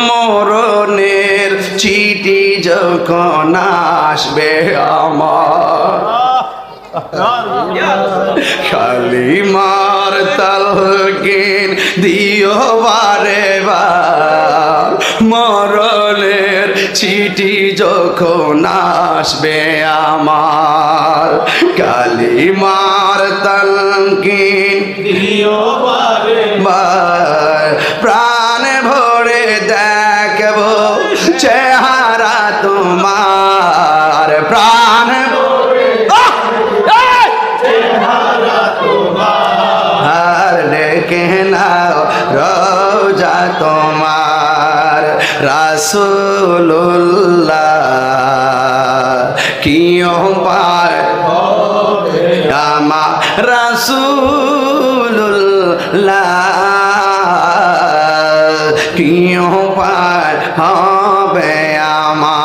মরণের চিঠি যখন আসবে আমার কালিমার তালকিন দিও বারে বার মরণের চিঠি যখন আসবে আমার কালিমার তালকিন দিও বারে বার প্রাণ ভরে দেখব চেহারা তোমার প্রাণ আর ডেকে নাও রোজা তোমার রাসূলুল্লাহ কিও পায় আমার রাসূলুল্লাহ কিও পায় হবে আমার